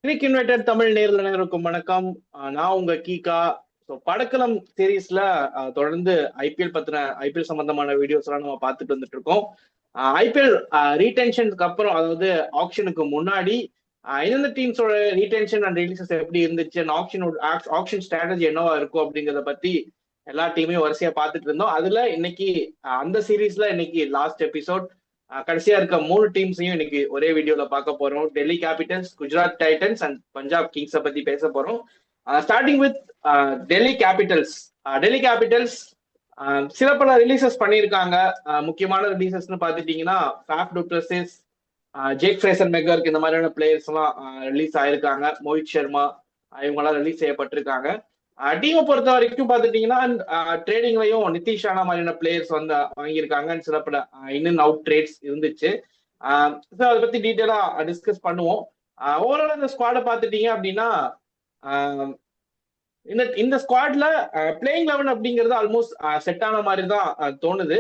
கிரிக் invited Tamil நேரில் அனைவருக்கும் வணக்கம். நான் உங்க கீகா. ஸோ படக்களம் சீரீஸ்ல தொடர்ந்து ஐபிஎல் பத்தின ஐபிஎல் சம்பந்தமான வீடியோஸ் எல்லாம் நம்ம பார்த்துட்டு வந்துட்டு இருக்கோம். ஐபிஎல் ரீடென்ஷனுக்கு அப்புறம், அதாவது ஆக்ஷனுக்கு முன்னாடி எந்தெந்த டீம்ஸோட ரீடென்ஷன் அண்ட் ரிலீசஸ் எப்படி இருந்துச்சு, ஆக்ஷன் ஸ்ட்ராட்டஜி என்னவா இருக்கும் அப்படிங்கிறத பத்தி எல்லா டீமையும் வரிசையா பார்த்துட்டு இருந்தோம். அதுல இன்னைக்கு அந்த சீரீஸ்ல இன்னைக்கு லாஸ்ட் எபிசோட். கடைசியா இருக்க 3 டீம்ஸையும் இன்னைக்கு ஒரே வீடியோல பார்க்க போறோம். Delhi Capitals, Gujarat Titans and Punjab கிங்ஸை பத்தி பேச போறோம். Starting with Delhi Capitals. Delhi Capitals சில பல ரிலீசஸ் பண்ணியிருக்காங்க. முக்கியமான ரிலீசஸ்ன்னு பார்த்துட்டீங்கன்னா Faf du Plessis, Jake Fraser McGurk, இந்த மாதிரியான பிளேயர்ஸ் எல்லாம் ரிலீஸ் ஆயிருக்காங்க. மோஹித் சர்மா இவங்கெல்லாம் ரிலீஸ் செய்யப்பட்டிருக்காங்க. டீமை பொறுத்த வரைக்கும் பார்த்துட்டீங்கன்னா ட்ரேடிங்லையும் நிதிஷ் ராணா மாதிரியான பிளேயர்ஸ் வந்து வாங்கியிருக்காங்க. சில பல இன் அண்ட் அவுட் ட்ரேட்ஸ் இருந்துச்சு. அதை பத்தி டீட்டெயிலா டிஸ்கஸ் பண்ணுவோம். ஓவரால் இந்த ஸ்குவாடை பார்த்துட்டீங்க அப்படின்னா இந்த ஸ்குவாட்ல பிளேயிங் 11 அப்படிங்கிறது ஆல்மோஸ்ட் செட் ஆன மாதிரி தான் தோணுது.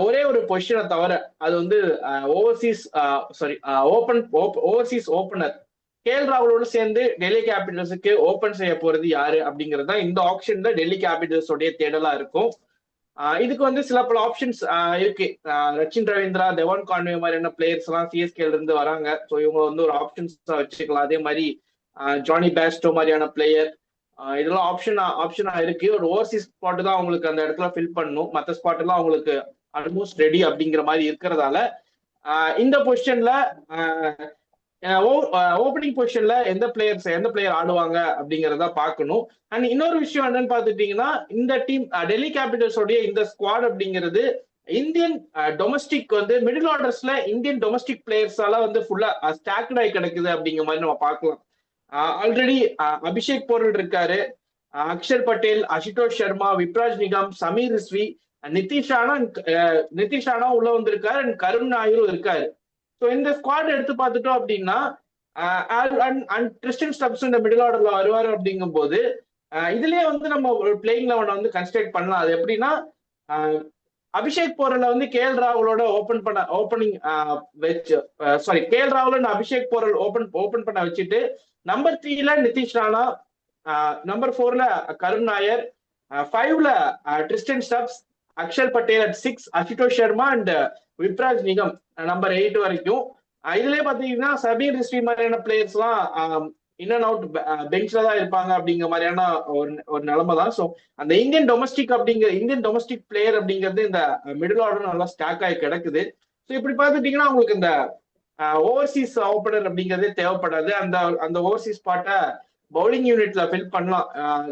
ஒரே ஒரு பொசிஷனை தவிர, அது வந்து ஓவர்சீஸ் ஓப்பனர் கேஎல் ராகுலோடு சேர்ந்து டெல்லி கேபிட்டல்ஸுக்கு ஓபன் செய்ய போறது யாரு அப்படிங்கிறது தான் இந்த ஆப்ஷன்ல டெல்லி கேபிட்டல்ஸோடைய தேடலா இருக்கும். இதுக்கு வந்து சில பல ஆப்ஷன்ஸ் இருக்கு. ரச்சின் ரவீந்திரா, தெவான் கான்வே மாதிரியான பிளேயர்ஸ் எல்லாம் சிஎஸ்கேல இருந்து வராங்க. ஸோ இவங்க வந்து ஒரு ஆப்ஷன்ஸ் வச்சுக்கலாம். அதே மாதிரி ஜானி பேஸ்டோ மாதிரியான பிளேயர், இதெல்லாம் ஆப்ஷனா இருக்கு. ஒரு ஓவர்சீஸ் ஸ்பாட் தான் அவங்களுக்கு அந்த இடத்துல ஃபில் பண்ணணும். மற்ற ஸ்பாட் எல்லாம் அவங்களுக்கு ஆல்மோஸ்ட் ரெடி அப்படிங்கிற மாதிரி இருக்கிறதால இந்த பொசிஷன்ல ஓப்பனிங் பொசிஷன்ல எந்த பிளேயர் ஆடுவாங்க அப்படிங்கறத பார்க்கணும். அண்ட் இன்னொரு விஷயம் என்னன்னு பாத்துட்டீங்கன்னா, இந்த டீம் டெல்லி கேபிட்டல்ஸோடைய இந்த ஸ்குவாட் அப்படிங்கிறது இந்தியன் டொமஸ்டிக் வந்து மிடில் ஆர்டர்ஸ்ல இந்தியன் டொமஸ்டிக் பிளேயர்ஸால வந்து ஃபுல்லா ஸ்டாக்ட் ஆகி கிடக்குது அப்படிங்கிற மாதிரி நம்ம பார்க்கலாம். ஆல்ரெடி அபிஷேக் போரல் இருக்காரு, அக்ஷர் பட்டேல், அசுதோஷ் சர்மா, விப்ராஜ் நிகம், சமீர் ரிஸ்வி, நிதிஷ் ராணா உள்ள வந்திருக்காரு அண்ட் கருண் நாயரும் இருக்காரு. ஸோ இந்த ஸ்குவாட் எடுத்து பார்த்துட்டோம் அப்படின்னா ட்ரிஸ்டன் ஸ்டப்ஸ் இந்த மிடில் ஆர்டர்ல வருவாரு அப்படிங்கும் போது இதுலயே வந்து நம்ம ஒரு பிளேயிங் 11 வந்து கன்ஸ்ட்ரக்ட் பண்ணலாம். அது எப்படின்னா, அபிஷேக் போரல வந்து கேஎல் ராகுலோட ஓப்பனிங் வச்சு கேஎல் ராகுல் அபிஷேக் போரல் ஓபன் பண்ண வச்சுட்டு நம்பர் 3ல நிதிஷ் ராணா, நம்பர் 4ல கருண் நாயர், 5ல Tristan Stubbs, Axar Patel at 6, Ashutosh Sharma and Vipraj Nigam number 8 வரைக்கும். இதுலயே பாத்தீங்கன்னா சபீர் ரிஸ்வி மாதிரியான பிளேயர்ஸ் எல்லாம் இன் அண்ட் அவுட் பெஞ்ச்ல தான் இருப்பாங்க அப்படிங்கிற மாதிரியான ஒரு நிலைமை தான். ஸோ அந்த இந்தியன் டொமஸ்டிக் பிளேயர் அப்படிங்கிறது இந்த மிடில் ஆர்டர் நல்லா ஸ்டாக் ஆகி கிடக்குது. ஸோ இப்படி பார்த்துட்டீங்கன்னா உங்களுக்கு இந்த ஓவர்சீஸ் ஓப்பனர் அப்படிங்கிறதே தேவைப்படாது. அந்த ஓவர்சீஸ் ஸ்பாட்டை பவுலிங் யூனிட்ல ஃபில் பண்ணலாம்.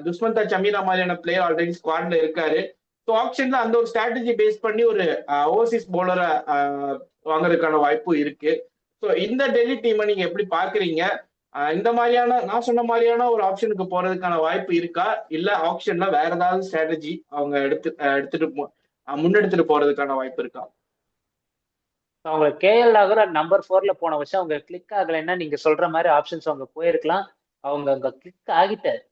துஷ்மந்தா சமீரா மாதிரியான பிளேயர் ஆல்ரெடி ஸ்குவாட்ல இருக்காரு. ஸோ ஆப்ஷன்ல அந்த ஒரு ஸ்ட்ராட்டஜி பேஸ் பண்ணி ஒரு ஓவர்சீஸ் பவுலரை வாங்குறதுக்கான வாய்ப்பு இருக்கு. ஸோ இந்த டெல்லி டீமை நீங்க எப்படி பாக்குறீங்க? இந்த மாதிரியான நான் சொன்ன மாதிரியான ஒரு ஆப்ஷனுக்கு போறதுக்கான வாய்ப்பு இருக்கா, இல்ல ஆப்ஷன்ல வேற ஏதாவது ஸ்ட்ராட்டஜி அவங்க முன்னெடுத்துட்டு போறதுக்கான வாய்ப்பு இருக்கா? அவங்க கேஎல் ராகுல் நம்பர் 4ல போன வருஷம் அவங்க கிளிக் ஆகலைன்னா நீங்க சொல்ற மாதிரி ஆப்ஷன்ஸ் அவங்க போயிருக்கலாம். அவங்க அங்க கிளிக் ஆகிட்டாரு.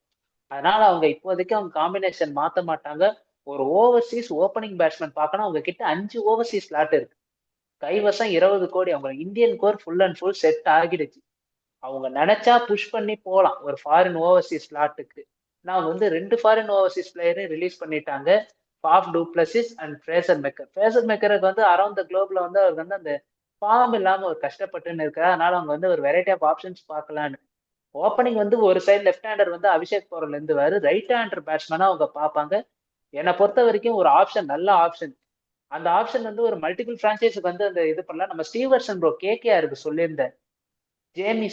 அதனால அவங்க இப்போதைக்கு அவங்க காம்பினேஷன் மாத்த மாட்டாங்க. ஒரு ஓவர்சீஸ் ஓப்பனிங் பேட்ஸ்மேன் பார்க்கணும். அவங்க கிட்ட 5 ஓவர்சீஸ் ஸ்லாட் இருக்கு. கைவசம் 20 கோடி. அவங்க Indian core full and full set ஆகிடுச்சு. அவங்க நினைச்சா புஷ் பண்ணி போகலாம் ஒரு ஃபாரின் ஓவர்சீஸ் ஸ்லாட்டுக்கு. நான் வந்து 2 ஃபாரின் ஓவர்சீஸ் பிளேயரையும் ரிலீஸ் பண்ணிட்டாங்க, Faf du Plessis and Fraser McGurk. Fraser மெக்கருக்கு வந்து அரௌண்ட் த குளோப்ல வந்து அவருக்கு வந்து அந்த ஃபார்ம் இல்லாம ஒரு கஷ்டப்பட்டுன்னு இருக்காரு. அதனால அவங்க வந்து ஒரு வெரைட்டி ஆஃப் ஆப்ஷன்ஸ் பார்க்கலான்னு. ஓப்பனிங் வந்து ஒரு சைடு லெஃப்ட் ஹேண்டர் வந்து அபிஷேக் போரல் இருந்துவாரு, ரைட் ஹேண்டர் பேட்ஸ்மேனா அவங்க பார்ப்பாங்க. என்னை பொறுத்த வரைக்கும் ஒரு ஆப்ஷன், நல்ல ஆப்ஷன். அந்த ஆப்ஷன் வந்து ஒரு மல்டிபிள் பிரான்ச்சைஸுக்கு வந்து அந்த இது பண்ணலாம். நம்ம ஸ்டீவர்சன் ப்ரோ கேகேஆருக்கு சொல்லியிருந்தார். ஜேமி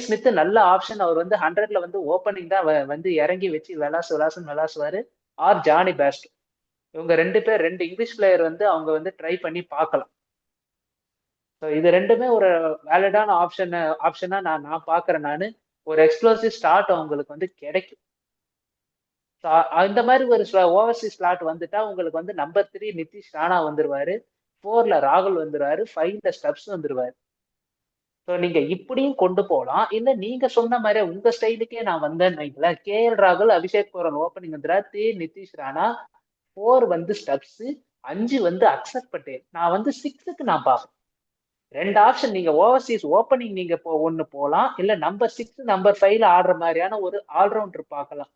ஸ்மித் நல்ல ஆப்ஷன். அவர் வந்து 100ல வந்து ஓப்பனிங் தான் வந்து இறங்கி வச்சு விளாசுவாரு. R Johnny paste. இவங்க 2 இங்கிலீஷ் பிளேயர் வந்து அவங்க வந்து ட்ரை பண்ணி பார்க்கலாம். ஸோ இது ரெண்டுமே ஒரு வேலிடான ஆப்ஷனா நான் பாக்குறேன். நான் ஒரு எக்ஸ்ப்ளோசிவ் ஸ்டார்ட் அவங்களுக்கு வந்து கிடைக்கும். இந்த மாதிரி ஒரு ஓவர்சீஸ் ஸ்லாட் வந்துட்டா உங்களுக்கு வந்து நம்பர் 3 நிதிஷ் ராணா வந்துருவாரு, 4ல ராகுல் வந்துருவாரு, 5ல ஸ்டப்ஸ் வந்துருவாரு. ஸோ நீங்க இப்படியும் கொண்டு போகலாம். இல்ல நீங்க சொன்ன மாதிரி உங்க ஸ்டைலுக்கே நான் வந்தேன்னு வைங்களேன். கேஎல் ராகுல், அபிஷேக் போரல் ஓப்பனிங் வந்துடுறாரு, 3 நிதிஷ் ராணா, 4 வந்து ஸ்டப்ஸ், 5 வந்து அக்ஷர் பட்டேல். நான் வந்து 6க்கு நான் பார்ப்பேன். 2 ஆப்ஷன் நீங்க ஓவர்சீஸ் ஓப்பனிங் நீங்க ஒன்னு போலாம், இல்ல நம்பர் 6 நம்பர் 5ல ஆடுற மாதிரியான ஒரு ஆல்ரவுண்டர் பார்க்கலாம்.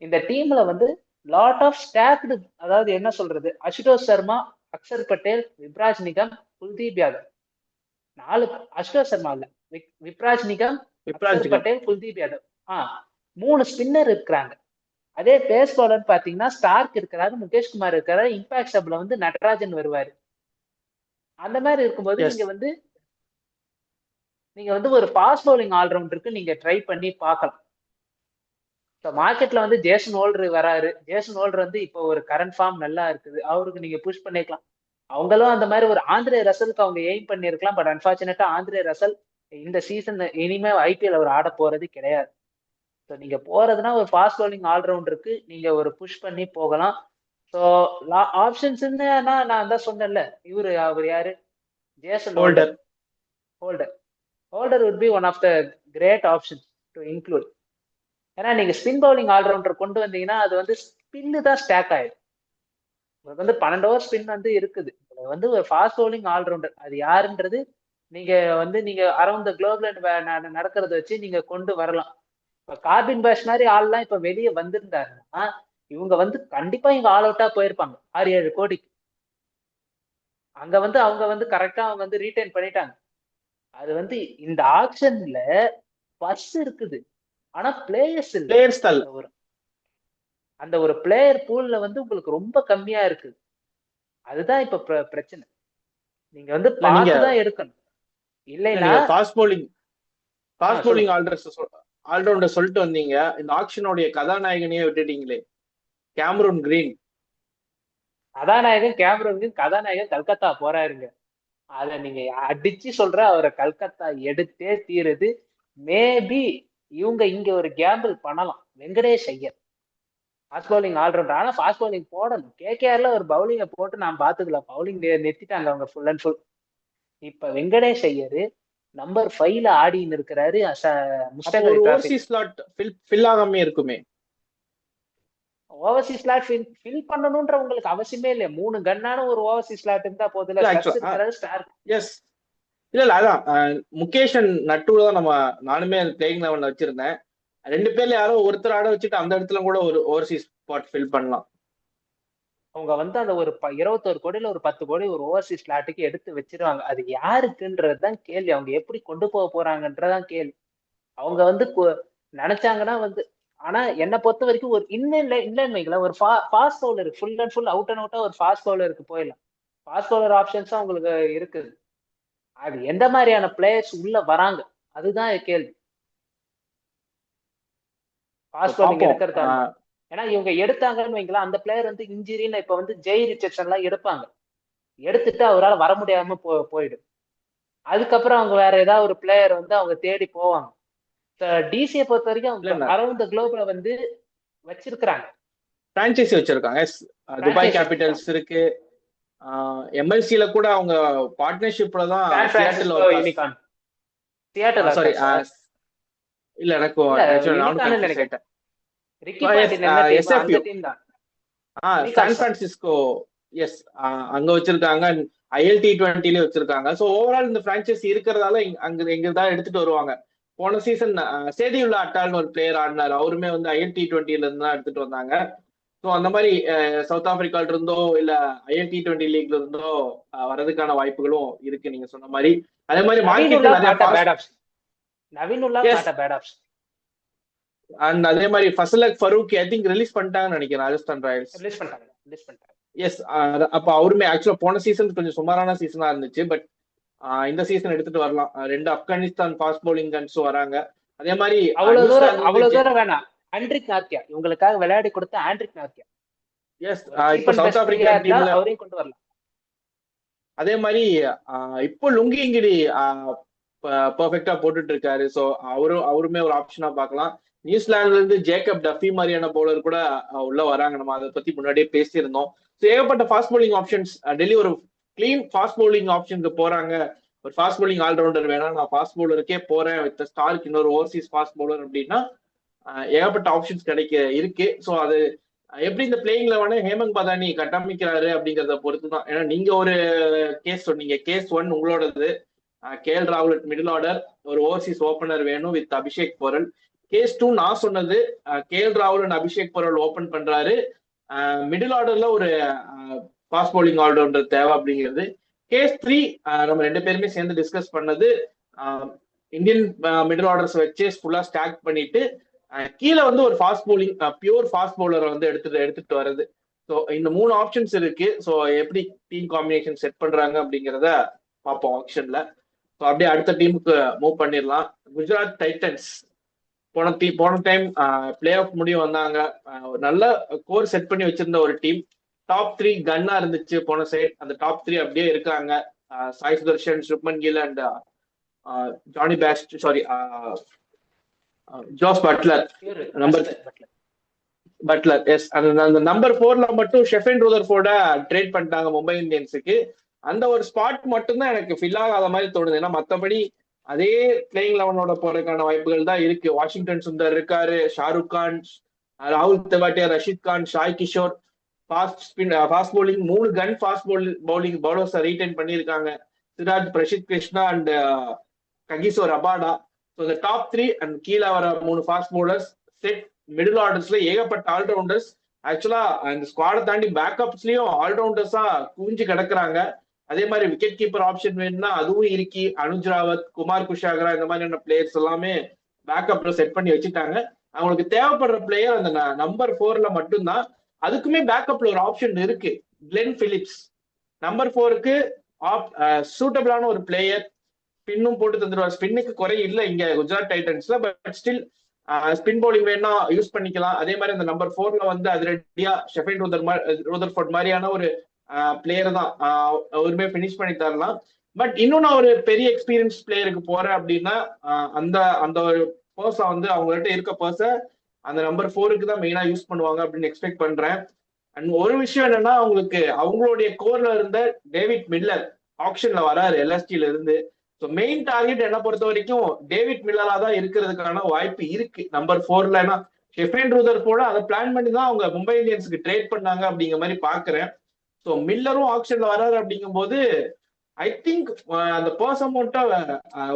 இந்த டீம்ல வந்து லாட் ஆஃப் ஸ்டாக்டு, அதாவது என்ன சொல்றது, அசுதோஷ் சர்மா, அக்ஷர் பட்டேல், விப்ராஜ் நிகம், குல்தீப் யாதவ். 4 அசுதோஷ் சர்மா இல்ல, விப்ராஜ் நிகம், அக்ஷர் பட்டேல், குல்தீப் யாதவ். 3 ஸ்பின்னர் இருக்கிறாங்க. அதே பேஸ் பவுலர் பாத்தீங்கன்னா ஸ்டார்க் இருக்கிறாரு, முகேஷ் குமார் இருக்கிறாரு, இம்பாக்ட் சப்ல வந்து நடராஜன் வருவாரு. அந்த மாதிரி இருக்கும்போது நீங்க வந்து ஒரு ஃபாஸ்ட் பவுலிங் ஆல்ரவுண்டருக்கு நீங்க ட்ரை பண்ணி பார்க்கலாம். மார்க்கெட்ல வந்து ஜேசன் ஹோல்டர் வராரு. ஜேசன் ஹோல்டர் வந்து இப்போ ஒரு கரண்ட் ஃபார்ம் நல்லா இருக்குது, அவருக்கு நீங்க புஷ் பண்ணிக்கலாம். அவங்களும் அந்த மாதிரி ஒரு ஆந்திரே ரசலுக்கு அவங்க எய்ம் பண்ணிருக்கலாம். பட் அன்பார்ச்சுனேட்டா ஆந்திரே ரசல் இந்த சீசன் இனிமே ஐபிஎல் அவர் ஆட போறது கிடையாது. ஸோ நீங்க போறதுன்னா ஒரு ஃபாஸ்ட் பவுலிங் ஆல்ரவுண்டருக்கு நீங்க ஒரு புஷ் பண்ணி போகலாம். ஸோ ஆப்ஷன்ஸ்ன்னா நான் தான் சொன்னேன்ல, அவர் யாரு, Jason holder. Holder would be one of the great options to include. ஏன்னா நீங்க ஸ்பின் பவுலிங் ஆல்ரவுண்டர் கொண்டு வந்தீங்கன்னா அது வந்து ஸ்பின்னு தான் ஸ்டாக் ஆயிடும். உங்களுக்கு வந்து 12 ஓவர் ஸ்பின் வந்து இருக்குது. வந்து ஒரு ஃபாஸ்ட் பவுலிங் ஆல்ரவுண்டர் அது யாருன்றது நீங்க அரௌண்ட் த குளோப்ல நடக்கிறத வச்சு நீங்க கொண்டு வரலாம். இப்ப கார்பின் பாஷ் மாதிரி ஆள்லாம் இப்ப வெளியே வந்திருந்தாருன்னா இவங்க வந்து கண்டிப்பா இங்க ஆல் அவுட்டா போயிருப்பாங்க 6-7 கோடிக்கு. அங்க வந்து அவங்க வந்து கரெக்டா அவங்க வந்து ரீடைன் பண்ணிட்டாங்க. அது வந்து இந்த ஆக்ஷன்ல பர்ஸ் இருக்குது, ஆனா பிளேயர்ஸ் இல்ல. அந்த ஒரு பிளேயர் பூல்ல வந்து உங்களுக்கு ரொம்ப கம்மியா இருக்கு. அதுதான் இப்ப பிரச்சனை. நீங்க வந்து பார்த்துதான் எடுக்கணும். இல்லைன்னா ஃபாஸ்ட் பவுலிங் ஆல்ரவுண்டர் சொல்லிட்டு வந்தீங்க, இந்த ஆக்ஷனுடைய கதாநாயகனையே விட்டுட்டீங்களே, கேமரூன் கிரீன். கதாநாயகன் கல்கத்தா போறாருங்க. அத நீங்க அடிச்சு சொல்ற, அவரை கல்கத்தா எடுத்தே தீருது. மேபி இவங்க இங்க ஒரு கேம்பிள் பண்ணலாம். Venkatesh Iyer fast bowling allrounder, ஆனா ஃபாஸ்ட் பவுலிங் போடணும். கேகேஆர்ல ஒரு பவுலிங்கை போட்டு நான் பாத்துக்கலாம், பவுலிங் நிறுத்திட்டாங்க அவங்க ஃபுல் அண்ட் ஃபுல். இப்ப வெங்கடேஷ் ஐயர் நம்பர் 5ல ஆடின்னு இருக்கிறாரு. இருக்குமே ஓவர்சீஸ் ஸ்லாட் ஃபில் பண்ணணும்ன்ற உங்களுக்கு அவசியமே இல்ல. 3 கன்னான ஒரு ஓவர்சீஸ் ஸ்லாட் இருந்தா போதுல. இல்ல அதான் முகேஷன் நட்டுல தான் நானுமே பிளேயிங் லெவல்ல வச்சிருந்தேன். 2 பேர்ல யாரோ ஒருத்தர் ஆட வச்சுட்டு அந்த இடத்துல கூட ஒரு ஓவர்சீஸ் ஸ்பாட் ஃபில் பண்ணலாம். அவங்க வந்து அந்த ஒரு 21 கோடியில ஒரு 10 கோடி ஒரு ஓவர்சீஸ் ஸ்லாட்டுக்கு எடுத்து வச்சிருவாங்க. அது யாருக்குன்றதுதான் கேள்வி. அவங்க எப்படி கொண்டு போக போறாங்கன்றதான் கேள்வி. அவங்க வந்து நினைச்சாங்கன்னா வந்து, ஆனா என்ன பொறுத்த வரைக்கும் ஒரு இல்லைன்னு வைக்கல, ஒரு fast bowler full and full out and அவுட்டா ஒரு ஃபாஸ்ட் பவுலருக்கு போயிடலாம். ஃபாஸ்ட் பவுலர் ஆப்ஷன்ஸும் உங்களுக்கு இருக்குது. அது எந்த மாதிரியான பிளேயர்ஸ் உள்ள வராங்க அதுதான் கேள்வி. ஃபாஸ்ட் பவுலிங் எடுக்கிறதா, ஏன்னா இவங்க எடுத்தாங்கன்னு வைங்களா, அந்த பிளேயர் வந்து இன்ஜுரின்னு இப்ப வந்து ஜெய் ரிச்சர்ட்சன் எல்லாம் எடுப்பாங்க. எடுத்துட்டு அவரால் வர முடியாம போயிடும். அதுக்கப்புறம் அவங்க வேற ஏதாவது ஒரு பிளேயர் வந்து அவங்க தேடி போவாங்க. டிசியை பொறுத்த வரைக்கும் அரௌண்ட் த குளோப்ல வந்து வச்சிருக்காங்க, பிரான்சைசி வச்சிருக்காங்க. துபாய் கேபிட்டல்ஸ் இருக்கு, எம்எல்சில கூட அவங்க பார்ட்னர்ஷிப்ல தான். சாரி இல்ல எனக்கு சான் பிரான்சிஸ்கோ அங்க வச்சிருக்காங்க. ILT20 வச்சிருக்காங்க. சோ ஓவரால் இந்த பிரான்சைசி இருக்கிறதால எங்க தான் எடுத்துட்டு வருவாங்க. போன சீசன் சேதியுள்ள அட்டால்னு ஒரு பிளேயர் ஆடினார், அவருமே வந்து ILT20 இருந்து தான் எடுத்துட்டு வந்தாங்க. ஸோ அந்த மாதிரி சவுத் ஆப்பிரிக்கால இருந்தோ இல்ல ILT20 லீக்ல இருந்தோ வரதுக்கான வாய்ப்புகளும் இருக்கு நீங்க சொன்ன மாதிரி. அதே மாதிரி அண்ட் அதே மாதிரி ஃபசலக் ஃபரூக் ஐ திங்க் ரிலீஸ் பண்ணிட்டாங்கன்னு நினைக்கிறேன் ராஜஸ்தான் ராயல்ஸ். எஸ், அப்ப அவருமே ஆக்சுவலா போன சீசன் கொஞ்சம் சுமாரான சீசனா இருந்துச்சு. பட் இந்த சீசன் எடுத்துட்டு வரலாம். 2 ஆப்கானிஸ்தான் ஃபாஸ்ட் பவுலிங் கன்ஸ் வராங்க. அதே மாதிரி அவ்வளவு தூரம் வேணாம், ஆண்ட்ரிக் நார்த்தியா இவங்களுக்காக விளையாடி கொடுத்த ஆண்ட்ரிக் நார்த்தியா. எஸ், இப்போ சவுத் ஆப்பிரிக்கா டீம்ல அவரையும் கொண்டு வரலாம். அதே மாதிரி இப்போ லுங்கிங்கிடி பெர்ஃபெக்டா போட்டுட்டு இருக்காரு. ஸோ அவருமே ஒரு ஆப்ஷனா பார்க்கலாம். நியூசிலாந்துல இருந்து ஜேக்கப் டஃபி மாதிரியான பவுலர் கூட உள்ள வராங்க. நம்ம அதை பத்தி முன்னாடியே பேசியிருந்தோம். ஸோ ஏகப்பட்ட ஃபாஸ்ட் பவுலிங் ஆப்ஷன்ஸ். டெல்லி ஒரு கிளீன் ஃபாஸ்ட் பவுலிங் ஆப்ஷனுக்கு போறாங்க. ஒரு ஃபாஸ்ட் பவுலிங் ஆல்ரவுண்டர் வேணா, நான் ஃபாஸ்ட் பவுலருக்கே போறேன் வித் ஸ்டார்க்கு இன்னொரு ஓவர்சீஸ் ஃபாஸ்ட் பவுலர் அப்படின்னா ஏகப்பட்ட ஆப்ஷன்ஸ் இருக்கு. ஸோ அது எப்படி இந்த பிளேயிங் லெவனை ஹேமந்த் பதானி கட்டமைக்கிறாரு அப்படிங்கிறத பொறுத்து தான். ஏன்னா நீங்க ஒரு கேஸ் சொன்னீங்க, கேஸ் 1 உங்களோடது. கேஎல் ராகுல் மிடில் ஆர்டர், ஒரு ஓவர்சீஸ் ஓப்பனர் வேணும் வித் அபிஷேக் போரல். கேஸ் 2 நான் சொன்னது கேஎல் ராகுல் அண்ட் அபிஷேக் போரல் ஓப்பன் பண்றாரு. மிடில் ஆர்டர்ல ஒரு ஃபாஸ்ட் பவுலிங் ஆல்ரவுண்டர் தேவை அப்படிங்கிறது. கேஸ் 3 நம்ம 2 பேருமே சேர்ந்து டிஸ்கஸ் பண்ணது இந்தியன் மிடில் ஆர்டர்ஸ் வச்சு ஃபுல்லா ஸ்டாக் பண்ணிட்டு கீழே வந்து ஒரு ஃபாஸ்ட் பவுலிங் பியூர் ஃபாஸ்ட் பவுலரை வந்து எடுத்துட்டு வர்றது. ஸோ இந்த 3 ஆப்ஷன்ஸ் இருக்கு. ஸோ எப்படி டீம் காம்பினேஷன் செட் பண்றாங்க அப்படிங்கிறத பார்ப்போம் ஆப்ஷன்ல. ஸோ அப்படியே அடுத்த டீமுக்கு மூவ் பண்ணிடலாம். குஜராத் டைட்டன்ஸ் போன டைம் பிளே ஆஃப் முடிவு வந்தாங்க. ஒரு நல்ல கோர் செட் பண்ணி வச்சிருந்த ஒரு டீம். டாப் 3 கன்னா இருந்துச்சு போன சைட். அந்த டாப் 3 அப்படியே இருக்காங்க. சாய் சுதர்ஷன், சுப்மன் கில் அண்ட் ஜானி பேஸ்ட், sorry Jos Buttler. Buttler yes. அந்த நம்பர் 4ல மட்டும் ஷெஃபன் ரூதர்ஃபோர்ட ட்ரேட் பண்ணிட்டாங்க மும்பை இந்தியன்ஸுக்கு. அந்த ஒரு ஸ்பாட் மட்டும்தான் எனக்கு ஃபில் ஆகாத மாதிரி தோணுது. ஏன்னா மற்றபடி அதே பிளேயிங் 11ஓட போறதுக்கான வாய்ப்புகள் தான் இருக்கு. வாஷிங்டன் சுந்தர் இருக்காரு, ஷாருக் கான், ராகுல் தெவாட்டியா, ரஷீத் கான், ஷாய் கிஷோர். ஃபாஸ்ட் பவுலிங் 3 கன் ஃபாஸ்ட் பவுலிங் பவுலர்ஸ் ரீடைன் பண்ணியிருக்காங்க. Siraj, Prasidh Krishna and Kagiso Rabada. So இந்த டாப் 3 அண்ட் கீழே வர 3 ஃபாஸ்ட் பவுலர்ஸ் செட். மிடில் ஆர்டர்ஸ்ல ஏகப்பட்ட ஆல்ரவுண்டர்ஸ். ஆக்சுவலா இந்த ஸ்குவாடை தாண்டி பேக்கப்ஸ்லயும் ஆல்ரவுண்டர்ஸா குவிஞ்சு கிடக்குறாங்க. அதே மாதிரி விக்கெட் கீப்பர் ஆப்ஷன் வேணும்னா அதுவும் இருக்கு. அனுஜ் ராவத், குமார் குஷாகரா இந்த மாதிரியான பிளேயர்ஸ் எல்லாமே பேக்கப்ல செட் பண்ணி வச்சுட்டாங்க. அவங்களுக்கு தேவைப்படுற பிளேயர் அந்த நம்பர் 4ல மட்டும்தான். அதுக்குமே பேக்கப்ல ஒரு ஆப்ஷன் இருக்கு. கிளென் பிலிப்ஸ் நம்பர் 4க்கு சூட்டபிளான ஒரு பிளேயர். ஸ்பின்னும் போட்டு தந்துடுவார். ஸ்பின்னுக்கு குறை இல்லை இங்க குஜராத் டைட்டன்ஸ்ல. பட் ஸ்டில் ஸ்பின் பவுலிங் வேணா யூஸ் பண்ணிக்கலாம். அதே மாதிரி அந்த நம்பர் 4ல வந்து அது ரெடியா ஷெஃபன் ரூதர்ஃபோர்ட் மாதிரியான ஒரு பிளேயர் தான் அவருமே பினிஷ் பண்ணி தரலாம். பட் இன்னும் நான் ஒரு பெரிய எக்ஸ்பீரியன்ஸ் பிளேயருக்கு போறேன் அப்படின்னா அந்த ஒரு பர்சன் வந்து அவங்ககிட்ட இருக்க பர்சன் அந்த நம்பர் 4க்கு தான் மெயினா யூஸ் பண்ணுவாங்க அப்படின்னு எக்ஸ்பெக்ட் பண்றேன். அண்ட் ஒரு விஷயம் என்னன்னா அவங்களுடைய கோர்ல இருந்த டேவிட் மில்லர் ஆப்ஷன்ல வராரு எல்எஸ்டில இருந்து. ஸோ மெயின் டார்கெட் என்ன பொறுத்த வரைக்கும் டேவிட் மில்லரா தான் இருக்கிறதுக்கான வாய்ப்பு இருக்கு நம்பர் 4ல. ஏன்னா ஷெஃபன் ரூதர்ஃபோர்ட அதை பிளான் பண்ணி தான் அவங்க மும்பை இந்தியன்ஸுக்கு ட்ரேட் பண்ணாங்க அப்படிங்கிற மாதிரி பாக்குறேன். ஸோ மில்லரும் ஆப்ஷன்ல வராரு அப்படிங்கும் போது ஐ திங்க் அந்த பர்சன் மட்டும்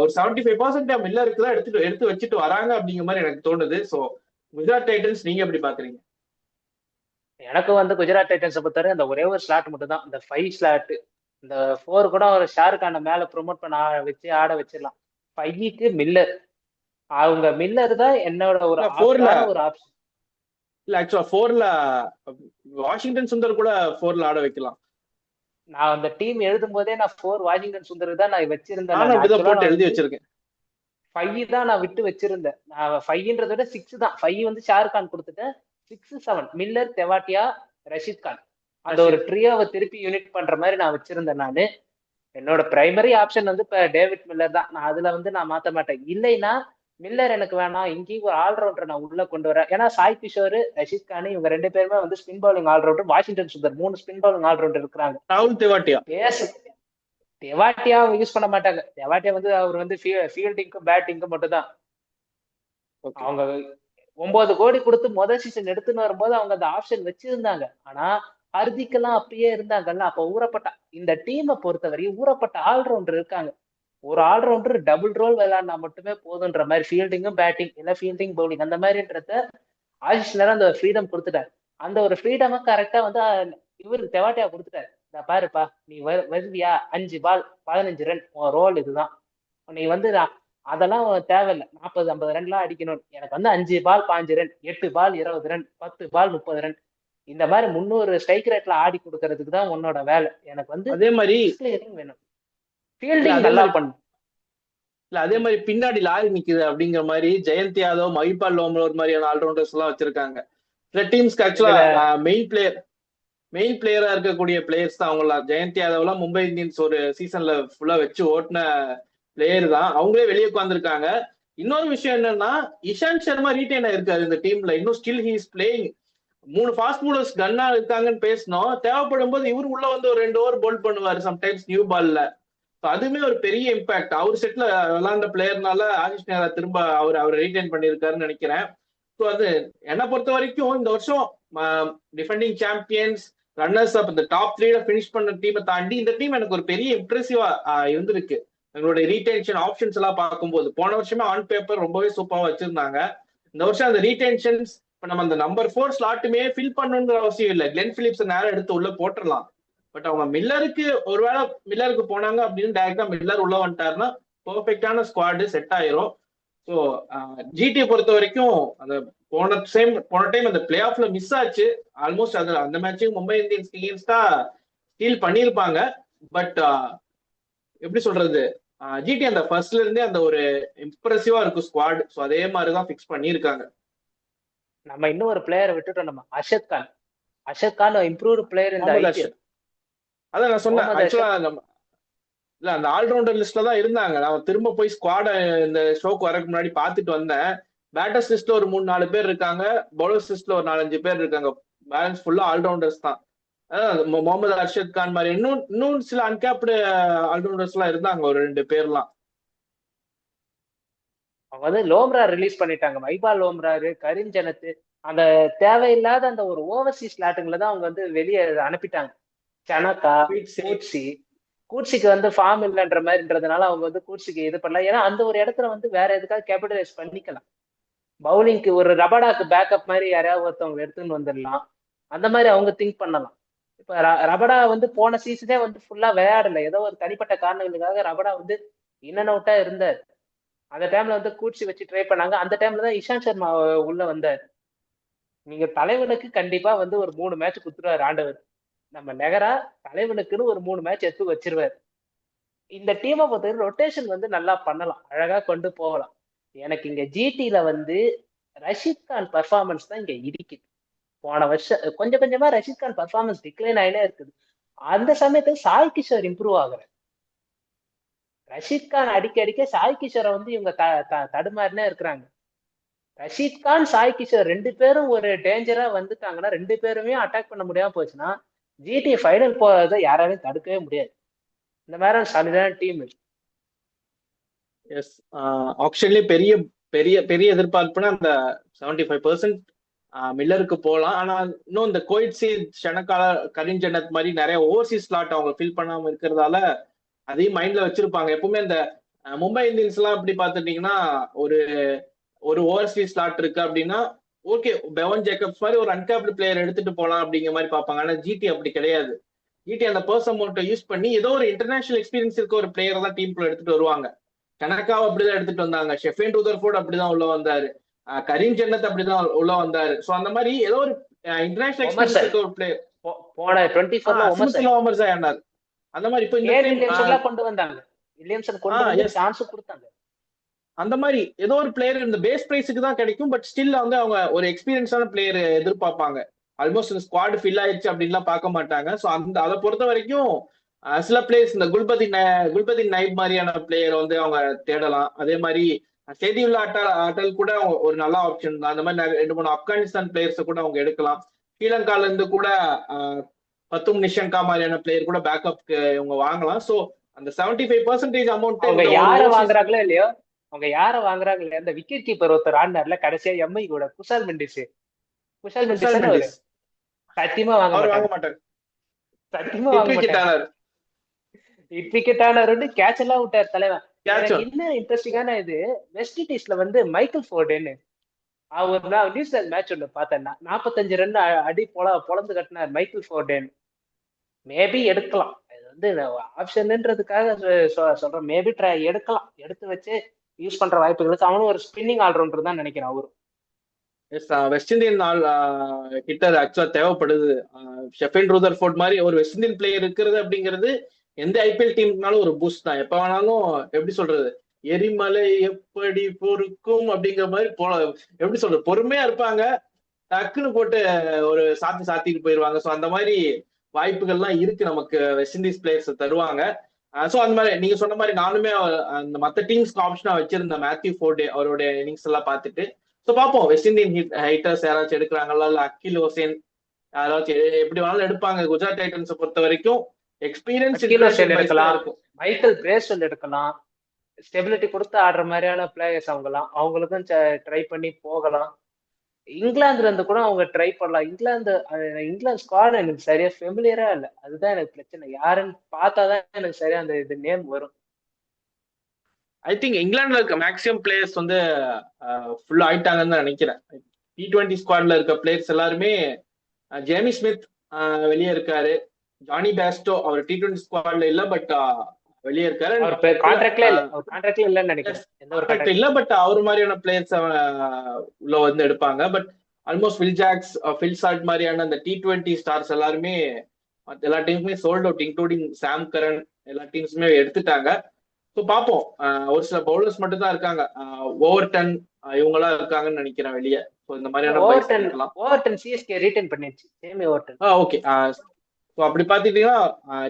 ஒரு 75% மில்லருக்கு தான் எடுத்து வச்சுட்டு வராங்க அப்படிங்கிற மாதிரி எனக்கு தோணுது. ஸோ குஜராத் டைட்டன்ஸ் நீங்க எப்படி பாக்குறீங்க? எனக்கு வந்து குஜராத் டைட்டன்ஸை பொறுத்தவரை அந்த ஒரே ஒரு ஸ்லாட் மட்டும் தான், இந்த 5 ஸ்லாட். இந்த 4 கூட ஒரு ஷாருக் கான மேல ப்ரொமோட் பண்ண வச்சு ஆட வச்சிடலாம். 5க்கு மில்லர். அவங்க மில்லர் தான் என்னோட ஒரு ஆப்ஷன். இல்ல ஆக்சுவலா 4ல வாஷிங்டன் சுந்தர் கூட 4ல ஆட வைக்கலாம். நான் அந்த டீம் எழுதும் போதே நான் 4 வாஷிங்டன் சுந்தர் தான் நான் வச்சிருந்தேன். எழுதி வச்சிருக்கேன். 5 தான் நான் விட்டு வச்சிருந்தேன். 5ன்றத விட 6 தான். 5 வந்து ஷாருக் கான் கொடுத்துட்டேன். 6, 7 மில்லர், தெவாட்டியா, ரஷீத் கான். அந்த ஒரு ட்ரியோவை திருப்பி யூனிட் பண்ற மாதிரி நான் வச்சிருந்தேன். நானு என்னோட பிரைமரி ஆப்ஷன் வந்து இப்ப டேவிட் மில்லர் தான். நான் அதுல வந்து நான் மாத்த மாட்டேன். இல்லைன்னா மில்லர் எனக்கு வேணாம், இங்கேயும் ஒரு ஆல்ரவுண்டர் நான் உள்ள கொண்டு வரேன். ஏன்னா சாய் கிஷோர், ரஷீத் கான் இவங்க 2 பேருமே வந்து spin bowling allrounder. Washington Sundar 3 spin bowling allrounder இருக்கிறாங்க. ராகுல் தெவாட்டியா யூஸ் பண்ண மாட்டாங்க. தெவாட்டியா வந்து அவர் வந்து ஃபீல்டிங்க்கும் பேட்டிங்க்கும் மட்டும் தான். அவங்க 9 கோடி கொடுத்து முதல் சீசன் எடுத்துன்னு வரும்போது அவங்க அந்த ஆப்ஷன் வச்சிருந்தாங்க. ஆனா ஹர்திக்கெல்லாம் அப்பயே இருந்தாங்கல்ல. அப்ப ஊறப்பட்ட இந்த டீமை பொறுத்தவரை ஊறப்பட்ட ஆல்ரவுண்டர் இருக்காங்க. ஒரு ஆல்ரவுண்டர் டபுள் ரோல் விளையாடினா மட்டுமே போதுன்ற மாதிரி, ஃபீல்டிங்கும் பேட்டிங் இல்லை ஃபீல்டிங் பவுலிங் அந்த மாதிரின்றத ஆஷிஷ் நேரம் அந்த ஃப்ரீடம் கொடுத்துட்டாரு. அந்த ஒரு ஃப்ரீடமை கரெக்டா வந்து இவருக்கு தெவாட்டியா கொடுத்துட்டாரு. நான் பாருப்பா, நீ வருவியா 5 பால் 15 ரன் ரோல் இதுதான். நீ வந்து அதெல்லாம் தேவையில்லை, 40-50 ரன்லாம் அடிக்கணும். எனக்கு வந்து 5 பால் 15 ரன், 8 பால் 20 ரன், 10 பால் 30 ரன், இந்த மாதிரி 300 ஸ்ட்ரைக் ரேட்ல ஆடி கொடுக்கறதுக்கு தான் உன்னோட வேலை. எனக்கு வந்து அதே மாதிரி வேணும், ஃபீல்டிங் நல்லா பண்ணும். இல்ல அதே மாதிரி பின்னாடி லாரி நிக்குது அப்படிங்கிற மாதிரி ஜெயந்த் யாதவ், மஹிபால் லோம்ரோர் மாதிரியான ஆல்ரவுண்டர்ஸ் எல்லாம் வச்சிருக்காங்க. சில டீம்ஸ்க்கு ஆக்சுவலா மெயின் பிளேயரா இருக்கக்கூடிய பிளேயர்ஸ் தான் அவங்களாம். ஜெயந்த் யாதவ் எல்லாம் மும்பை இந்தியன்ஸ் ஒரு சீசன்ல ஃபுல்லா வச்சு ஓட்டின பிளேயர் தான். அவங்களே வெளியே உட்காந்துருக்காங்க. இன்னொரு விஷயம் என்னன்னா, இஷாந்த் சர்மா ரீடைன் ஆயிருக்காரு இந்த டீம்ல. இன்னும் still he is playing. 3 fast bowlers கன்னா இருக்காங்கன்னு பேசணும். தேவைப்படும் போது இவரு உள்ள வந்து ஒரு 2 ஓவர் போல் பண்ணுவாரு சம்டைம்ஸ் நியூ பால்ல. அதுவுமே ஒரு பெரிய இம்பாக்ட். அவர் செட்ல விளையாண்ட பிளேயர்னால ஆஷிஷ் நேரா திரும்ப அவர் ரீடைன் பண்ணியிருக்காருன்னு நினைக்கிறேன். ஸோ அது என்னை பொறுத்த வரைக்கும் இந்த வருஷம் டிஃபெண்டிங் சாம்பியன்ஸ், ரன்னர்ஸ் அப், இந்த டாப் 3ல பினிஷ் பண்ண டீமை தாண்டி இந்த டீம் எனக்கு ஒரு பெரிய இம்ப்ரெசிவா இருந்திருக்கு. எங்களுடைய ரீடென்ஷன் ஆப்ஷன்ஸ் எல்லாம் பார்க்கும்போது போன வருஷமே ஆன் பேப்பர் ரொம்பவே சூப்பராக வச்சிருந்தாங்க. இந்த வருஷம் அந்த ரீடென்ஷன்ஸ் இப்ப நம்ம அந்த நம்பர் 4 ஸ்லாட்டுமே ஃபில் பண்ணணுங்கிற அவசியம் இல்லை. கிளென் பிலிப்ஸ் நேரம் எடுத்து உள்ள போட்டுடலாம். பட் அவங்க மில்லருக்கு ஒருவேளை மில்லருக்கு போனாங்க அப்படின்னு டைரக்டா மில்லர் உள்ள வந்துட்டாருன்னா பெர்ஃபெக்டான ஸ்குவாடு செட் ஆயிரும். ஸோ ஜிடியை பொறுத்த வரைக்கும் அந்த போன டைம் அந்த பிளே ஆஃப்ல மிஸ் ஆச்சு. ஆல்மோஸ்ட் அது அந்த மேட்சும் மும்பை இந்தியன்ஸ் அகேன்ஸ்டா ஸ்டீல் பண்ணியிருப்பாங்க. பட் எப்படி சொல்றது, ஜிடி அந்த ஃபர்ஸ்ட்ல இருந்தே அந்த ஒரு இம்ப்ரெசிவா இருக்கும் ஸ்குவாட். ஸோ அதே மாதிரிதான் ஃபிக்ஸ் பண்ணியிருக்காங்க. நம்ம இன்னும் ஒரு பிளேயரை விட்டுட்டோம், நம்ம அஷத் கான் இம்ப்ரூவ்டு பிளேயர் இந்த ஐபிஎல். அதான் நான் சொன்னேன் ஆக்சுவலா இல்ல அந்த ஆல்ரவுண்டர் லிஸ்ட்ல தான் இருந்தாங்க. நான் திரும்ப போய் ஸ்குவாட இந்த ஷோக்கு வரக்கு முன்னாடி பார்த்துட்டு வந்தேன். பேட்டர்ஸ் லிஸ்ட்ல ஒரு 3-4 பேர் இருக்காங்க, பவுலர்ஸ் லிஸ்ட்ல ஒரு 4-5 பேர் இருக்காங்க. பேலன்ஸ் ஃபுல்லா ஆல்ரவுண்டர்ஸ் தான். முகமது அர்ஷத் கான் மாதிரி இன்னும் சில அன்கேப்டு ஆல்ரவுண்டர்ஸ் எல்லாம் இருந்தாங்க, ஒரு 2 பேர்லாம். அவங்க வந்து லோம்ரா ரிலீஸ் பண்ணிட்டாங்க, மைபா லோம்ராரு, கரீம் ஜனத். அந்த தேவையில்லாத அந்த ஒரு ஓவர்சீஸ் ஸ்லாட்டுங்களை தான் அவங்க வந்து வெளியே அனுப்பிட்டாங்க. சனக்கா, கூட்சிக்கு வந்து ஃபார்ம் இல்லைன்ற மாதிரின்றதுனால அவங்க வந்து கூட்சிக்கு இது பண்ணலாம். ஏன்னா அந்த ஒரு இடத்துல வந்து வேற எதுக்காக கேபிட்டலைஸ் பண்ணிக்கலாம். பவுலிங்க்கு ஒரு ரபடாக்கு பேக்கப் மாதிரி யாரையாவது ஒருத்தவங்க எடுத்துன்னு வந்துடலாம். அந்த மாதிரி அவங்க திங்க் பண்ணலாம். இப்ப ரபடா வந்து போன சீசனே வந்து ஃபுல்லா விளையாடல, ஏதோ ஒரு தனிப்பட்ட காரணங்களுக்காக ரபடா வந்து இன் அண்ட் அவுட்டா இருந்தார். அந்த டைம்ல வந்து கூட்சி வச்சு ட்ரை பண்ணாங்க. அந்த டைம்ல தான் இஷாந்த் சர்மா உள்ள வந்தார். நீங்க தலைவனுக்கு கண்டிப்பா வந்து ஒரு 3 மேட்ச் குடுத்துருவாரு ஆண்டவர். நம்ம நெகரா தலைவனுக்குன்னு ஒரு 3 மேட்ச் எடுத்து வச்சிருவாரு. இந்த டீமை பொறுத்தவரை ரொட்டேஷன் வந்து நல்லா பண்ணலாம், அழகா கொண்டு போகலாம். எனக்கு இங்க ஜிடில வந்து ரஷீத் கான் பர்ஃபார்மன்ஸ் தான் இங்க இருக்குது. போன வருஷம் கொஞ்சம் கொஞ்சமா ரஷீத் கான் பர்ஃபார்மன்ஸ் டிக்ளைன் ஆயினே இருக்குது. அந்த சமயத்துல சாய் கிஷோர் இம்ப்ரூவ் ஆகுற. ரஷீத் கான் அடிக்க சாய் கிஷோரை வந்து இவங்க தடுமாறினே இருக்கிறாங்க. ரஷீத் கான், சாய் கிஷோர் 2 பேரும் ஒரு டேஞ்சரா வந்துட்டாங்கன்னா, 2 பேருமே அட்டாக் பண்ண முடியாம போச்சுன்னா ஜிடி ஃபைனல் போறதை யாராலையும் தடுக்கவே முடியாது. இந்த மாதிரி சாலிடான டீம். எஸ், ஆக்சுவலி பெரிய பெரிய பெரிய எதிர்பார்ப்புனா அந்த 75% மில்லருக்கு போகலாம். ஆனா இன்னும் இந்த கோயிட்ஸி, ஷனக்கால, கரீம் ஜன்னத் மாதிரி நிறைய ஓவர்சீஸ் ஸ்லாட் அவங்க ஃபில் பண்ணாம இருக்கிறதால அதையும் மைண்ட்ல வச்சிருப்பாங்க. எப்பவுமே இந்த மும்பை இந்தியன்ஸ் எல்லாம் எப்படி பார்த்துட்டீங்கன்னா, ஒரு ஒரு ஓவர்சீஸ் ஸ்லாட் இருக்கு அப்படின்னா ஓகே, பெவன் ஜேக்கப்ஸ் மாதிரி ஒரு அன்கேப்டு பிளேயர் எடுத்துட்டு போலாம் அப்படிங்கிற மாதிரி பார்ப்பாங்க. ஆனா ஜிடி அப்படி கிடையாது. ஜிடி அந்த பர்ஸ் அமௌண்ட்டை யூஸ் பண்ணி ஏதோ ஒரு இன்டர்நேஷனல் எக்ஸ்பீரியன்ஸ் இருக்க ஒரு பிளேயர் தான் டீமுக்குள்ள எடுத்துட்டு வருவாங்க. கனக்காவை அப்படிதான் எடுத்துட்டு வந்தாங்க, ஷெஃபேன் ரூதர்ஃபோர்ட் அப்படிதான் உள்ள வந்தாரு, கரீம் ஜன்னத் அப்படிதான் உள்ள வந்தாரு. சோ அந்த மாதிரி ஏதோ ஒரு இன்டர்நேஷனல் எக்ஸ்பீரியன்ஸ் இருக்க ஒரு பிளேயர் போன 24 ஓமர்ஸ் ஆனார். அந்த மாதிரி இப்போ இந்த கொண்டு வந்தாங்க, வில்லியம்சன் கொண்டு வந்து சான்ஸ் கொடுத்தாங்க. அந்த மாதிரி ஏதோ ஒரு பிளேயர் இந்த பேஸ் பிரைஸுக்கு தான் கிடைக்கும். பட் ஸ்டில் வந்து அவங்க ஒரு எக்ஸ்பீரியன்ஸான பிளேயர் எதிர்பார்ப்பாங்க. ஆல்மோஸ்ட் இந்த ஸ்குவாட் ஃபில் ஆயிடுச்சு அப்படின்லாம் பார்க்க மாட்டாங்க. ஸோ அந்த அதை பொறுத்த வரைக்கும் சில பிளேயர்ஸ் இந்த குல்பதீன் நைப் மாதிரியான பிளேயர் வந்து அவங்க தேடலாம். அதே மாதிரி செய்தியுள்ள அட்டல் கூட ஒரு நல்ல ஆப்ஷன் தான். அந்த மாதிரி 2-3 ஆப்கானிஸ்தான் பிளேயர்ஸை கூட அவங்க எடுக்கலாம். ஸ்ரீலங்கால இருந்து கூட பத்தும் நிஷங்கா மாதிரியான பிளேயர் கூட பேக்கப்க்கு இவங்க வாங்கலாம். ஸோ அந்த 75% அமௌண்ட் அவங்க யாரை வாங்குறாங்களோ இல்லையோ, அந்த விக்கெட் கீப்பர் ஒருத்தர் ஆடினார்ல கடைசியா எம்ஐ கூட, குஷால் மெண்டிஸ் சத்தியமா வாங்க மாட்டார். சத்தியமா வாங்க மாட்டார். விக்கெட் ஆனார், கேட்ச் எல்லாம் விட்டார் தலைவன். என்ன இன்ட்ரெஸ்டிங்கான இது, வெஸ்ட் இண்டீஸ்ல வந்து மைக்கேல் ஃபோர்டேன்னு அவர், நான் நியூசிலாந்து மேட்ச் ஒன்று பார்த்தேன்னா 45 ரன் அடி பொழந்து கட்டினார் மைக்கேல் ஃபோர்டேன். மேபி எடுக்கலாம், இது வந்து ஆப்ஷன்ன்றதுக்காக சொல்றேன். மேபி எடுக்கலாம், எடுத்து வச்சு யூஸ் பண்ற வாய்ப்புகளுக்கு. அவனும் ஒரு ஸ்பின்னிங் ஆல்ரவுண்டர் தான் நினைக்கிறேன் அவரும். வெஸ்ட் இண்டியன் கிட்ட ஆக்சுவலா தேவைப்படுது. ஷெஃபேன் ரூதர்ஃபோர்ட் மாதிரி ஒரு வெஸ்ட் இண்டியன் பிளேயர் இருக்கிறது அப்படிங்கிறது எந்த ஐபிஎல் டீமுக்குனாலும் ஒரு பூஸ்ட் தான். எப்ப வேணாலும் எப்படி சொல்றது, எரிமலை எப்படி பொறுக்கும் அப்படிங்கிற மாதிரி எப்படி சொல்றது, பொறுமையா இருப்பாங்க, டக்குன்னு போட்டு ஒரு சாத்திட்டு போயிருவாங்க. ஸோ அந்த மாதிரி வாய்ப்புகள்லாம் இருக்கு நமக்கு, வெஸ்ட் இண்டீஸ் பிளேயர்ஸ் தருவாங்க. ஸோ அந்த மாதிரி நீங்க சொன்ன மாதிரி நானுமே அந்த மற்ற டீம்ஸ்க்கு ஆப்ஷனா வச்சிருந்தேன் மேத்யூ ஃபோர்டே அவருடைய இன்னிங்ஸ் எல்லாம் பார்த்துட்டு. ஸோ பார்ப்போம் வெஸ்ட் இண்டியன் ஹைட்டர்ஸ் யாராச்சும் எடுக்கிறாங்களா, இல்லை அகில் ஹுசேன் யாராச்சும் எப்படி வேணாலும் எடுப்பாங்க. குஜராத் டைட்டன்ஸை பொறுத்த வரைக்கும் எக்ஸ்பீரியன்ஸ் எடுக்கலாம், மைக்கேல் பிரேஸ்வெல் எடுக்கலாம், ஸ்டெபிலிட்டி கொடுத்து ஆடுற மாதிரியான பிளேயர்ஸ் அவங்களுக்கும் ட்ரை பண்ணி போகலாம். இங்கிலாந்துல இருந்து கூட அவங்க ட்ரை பண்ணலாம். இங்கிலாந்து ஸ்குவாட் எனக்கு சரியா ஃபெமிலியரா இல்லை, அதுதான் எனக்கு பிரச்சனை. யாருன்னு பார்த்தாதான் எனக்கு சரியா அந்த இது நேம் வரும். ஐ திங்க் இங்கிலாந்துல இருக்க மேக்ஸிமம் பிளேயர்ஸ் வந்து ஃபுல்லா ஆயிட்டாங்கன்னு தான் நினைக்கிறேன். T20 ஸ்குவாட்ல இருக்க பிளேயர்ஸ் எல்லாருமே ஜேமி ஸ்மித் வெளியே இருக்காரு. ஜானி பேஸ்டோ அவர் T20 ஸ்குவாட்ல இல்ல, பட் வெளியே இருக்காரு. அவர் கான்ட்ராக்ட்ல இல்ல, அவர் கான்ட்ராக்ட்ல இல்லன்னு நினைக்கிறேன். எந்த ஒரு கான்ட்ராக்ட் இல்ல, பட் அவர் மாதிரியான பிளேயர்ஸ் உள்ள வந்து எடுப்பாங்க. But almost Will Jacks, Phil Salt மாதிரியான அந்த T20 ஸ்டார்ஸ் எல்லாருமே எல்லா டீமுமே sold out, including Sam Curran. எல்லா டீம்ஸுமே எடுத்துட்டாங்க. ஸோ பார்ப்போம். ஒரு சில பவுலர்ஸ் மட்டும் தான் இருக்காங்க. ஓவர்டன் இவங்கெல்லாம் இருக்காங்கன்னு நினைக்கிறேன் வெளியே. ஸோ இந்த மாதிரியான ஓவர்டன் சிஎஸ்கே ரீட்டைன் பண்ணிடுச்சு, சேமி ஓவர்டன். ஓகே. ஸோ அப்படி பார்த்துட்டீங்கன்னா